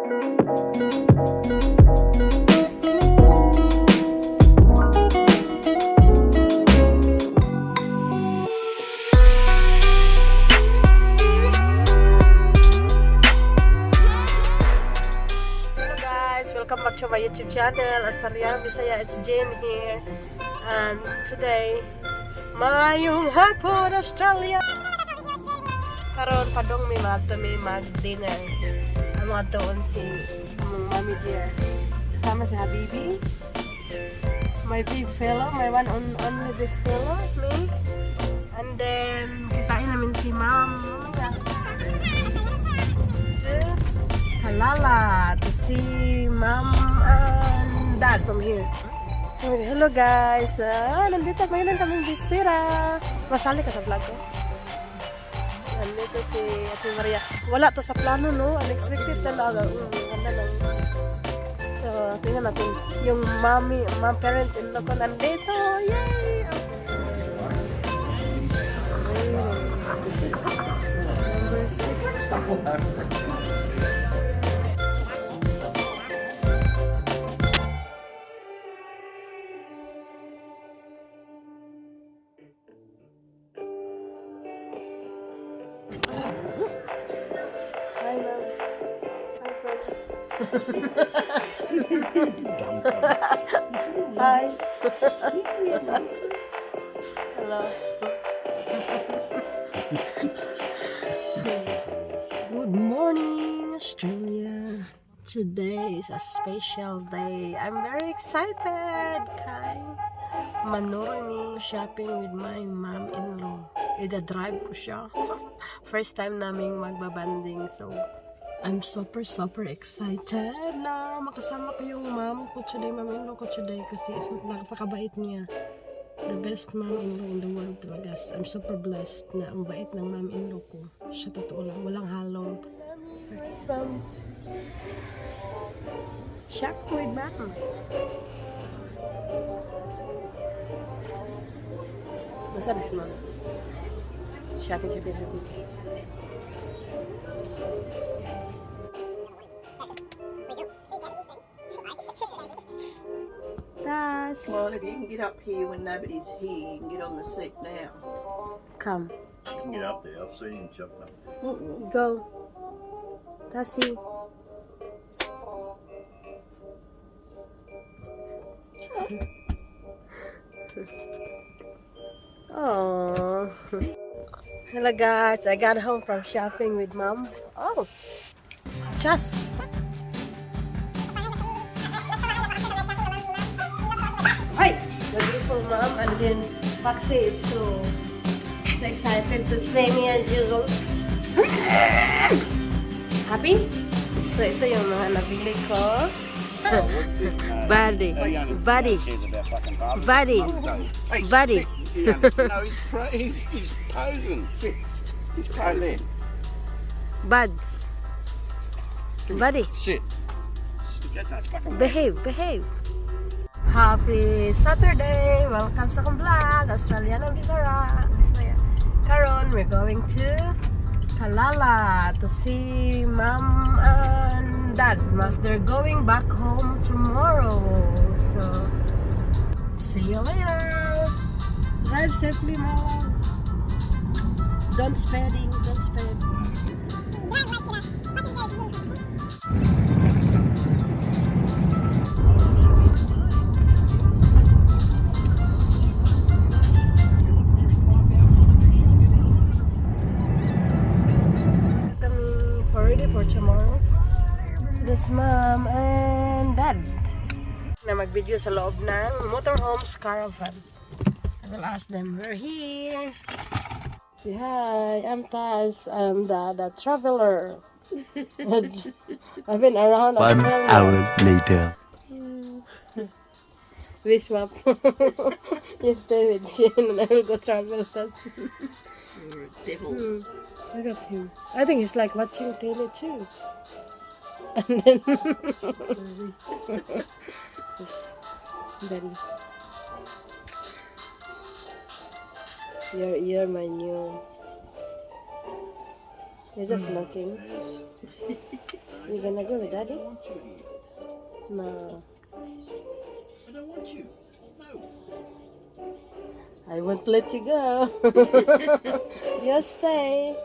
Welcome back to my YouTube channel, Australianang Bisaya. It's Jane here, and today, mayong hapon, Australia. Karon padong may mag-dinner. Ang mga doon si Mami dear. Sama si Habibi, my big fellow, my one only big fellow, me, and then kitain namin si Mom. Halala to see Mom and Dad from here. So, hello guys! Nandito ngayon kaming bisita. Masali ka sa vlog ko. Nandito si Ate Maria. Wala to sa plano, no? Unexpected talaga. Ganda lang. So, tingnan natin. Yung mom parents-in-law ko nandito. Yay! Number 6. Hi, Mom. Hi, friend. Hi. Hello. Good morning, Australia. Today is a special day. I'm very excited. Kai. Manurami shopping with my mom-in-law. Ida-drive ko siya. First time naming magbabanding, so I'm super excited na makasama ko yung mom ko today, mom-in-law ko today, kasi napakabait niya. The best mom-in-law in the world talaga. I'm super blessed na ang bait ng mom-in-law ko. Siya totoo lang, walang halong. Thanks, mom. Shop with mom. Masarap si mom. Shopping. Tash. Well, if you can get up here when nobody's here, you can get on the seat now. Come. You can get up there. I've seen him jumping up there. Go. Tassie. Oh. Hello guys, I got home from shopping with mom. Oh, just. Hi, the beautiful mom, and then Foxy is so excited to see me as usual. Happy? So ito yung mga nabili ko. Buddy. No, he's posing. Sit. He's posing. Buds. Buddy. Sit. Behave. Happy Saturday! Welcome sa akong vlog, Australianang Bisaya. Karon, we're going to Kalala to see Mom and Dad. They're going back home tomorrow. So, see you later. Drive safely, Mom. Don't speeding. For tomorrow. This Mom and Dad na mag-video sa loob ng motorhomes caravan. I will ask them. We're here. Say hi. I'm Taz. I'm the traveler. I've been around 1 hour later. We swap. You stay with Shane and I will go travel. You're a devil. Look at him. I think he's like watching tele too. And then you're my new. Is that smoking? You gonna go with Daddy? I don't want you here. No. I don't want you. No. I won't let you go. You stay.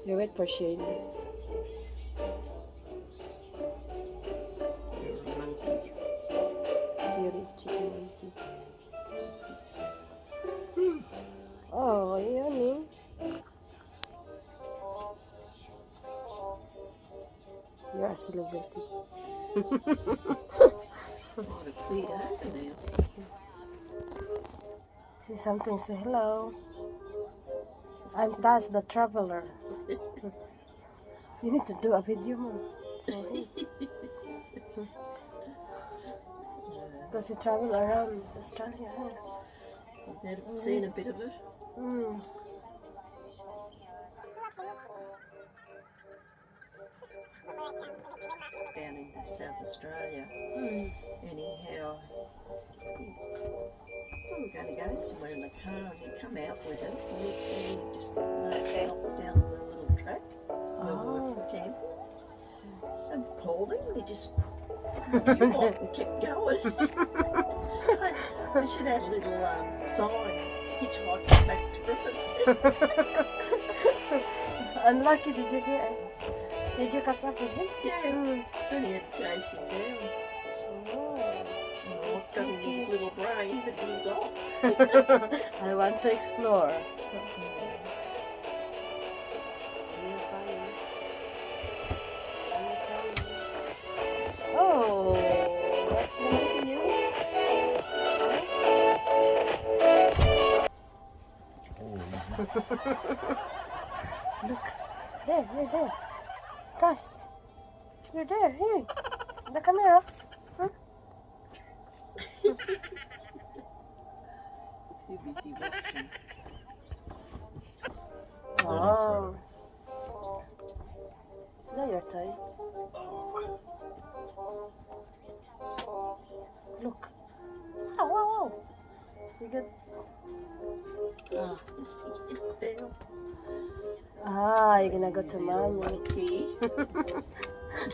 You wait for Shane. You're a monkey. Cute chicken monkey. Oh, yummy. You are celebrity. What a clear over now. See something, say hello. I'm Taz the traveler. You need to do a video more. Because you travel around Australia. Huh? I've seen a bit of it. Mm. Down in South Australia. Mm. Anyhow, we were going to go somewhere in the car and he come out with us and he just knocked off down the little track where we were camping. And called him and he just kept going. I should have a little sign, hitchhiking back to Griffith. Unlucky, did you catch up with him? Yeah, and he had chased him down. Oh. Oh, got in his little brain, but he was off. I want to explore. Oh, that's nice of you. Look, there, there. Gus, you're there, here. The camera. Huh? Too busy watching. Oh. Is that your toy? Look. Oh, wow. You get. You're gonna go to mommy. Key.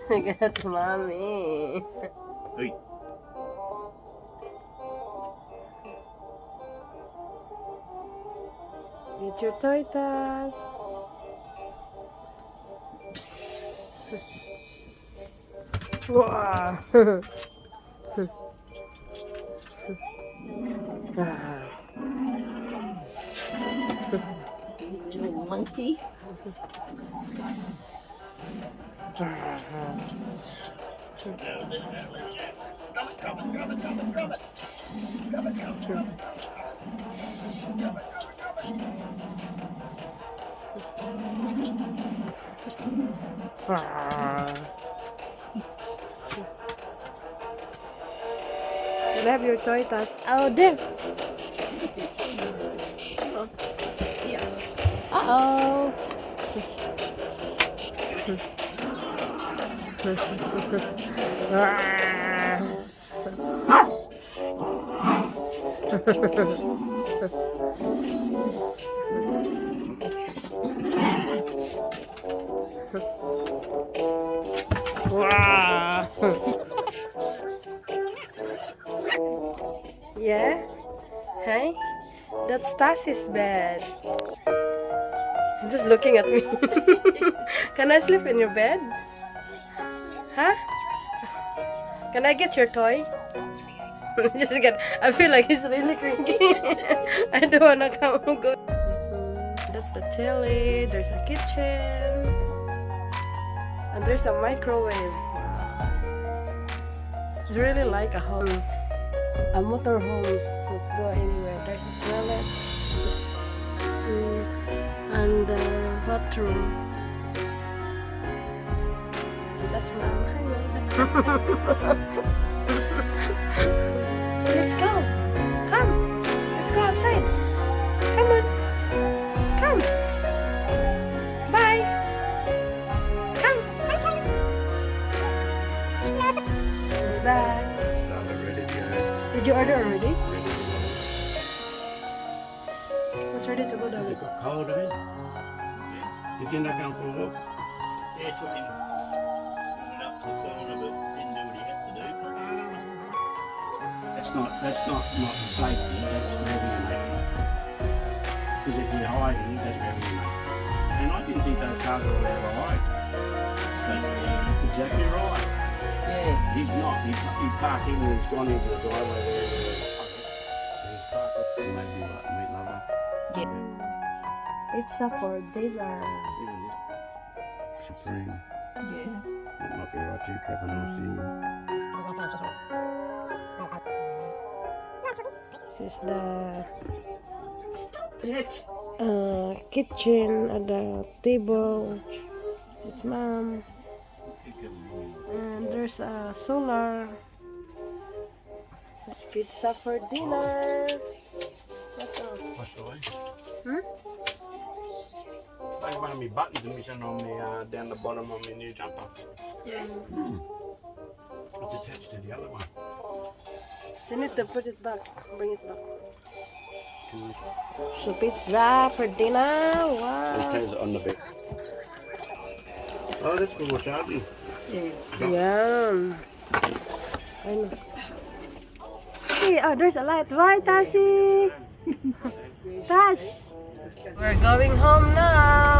You're gonna to mommy. Hey. Get your toy tas. Wow. Little monkey. You have your toy tas. Oh, there. Uh-oh. Wow. Yeah? Hey? That's Tassie's bed. He's just looking at me. Can I sleep in your bed? Huh? Can I get your toy? I feel like he's really cranky. I don't wanna come go. That's the telly. There's a kitchen. And there's a microwave. Wow. I really like a home. A motorhome. So let's go anywhere. There's a toilet. And bathroom. And that's mom. Let's go. Come. Let's go outside. Come on. Come. Bye. Come. It's back. Started ready to go. Did you order already? Ready to What's ready to go go. Has down? it got cold in it? Did you end up going for a walk? Yeah, took him. Went up to the corner, but didn't do what he had to do. That's not safety. That's revenue making. Because if you're hiding, that's revenue making. And I didn't think those cars were allowed to hide. So exactly right. Yeah. He's not. He parked in and he's gone into the driveway there. He's parked and maybe like a meat lover. Pizza for dinner. Even this Supreme. Yeah. That might be right too, Caravan Aussie. This is the It. kitchen, the table. It's mom. And there's a solar. Pizza for dinner. That's all. What's the way? Hmm? Like one of my buttons are missing on me down the bottom of my new jumper. Yeah. It's attached to the other one. So you need to put it back. Bring it back. So pizza for dinner. Wow. It on the bed. Oh, that's good. We're charging. Yeah. Yum. I know. Hey, oh, there's a light. Bye, Tassie. Tash. We're going home now.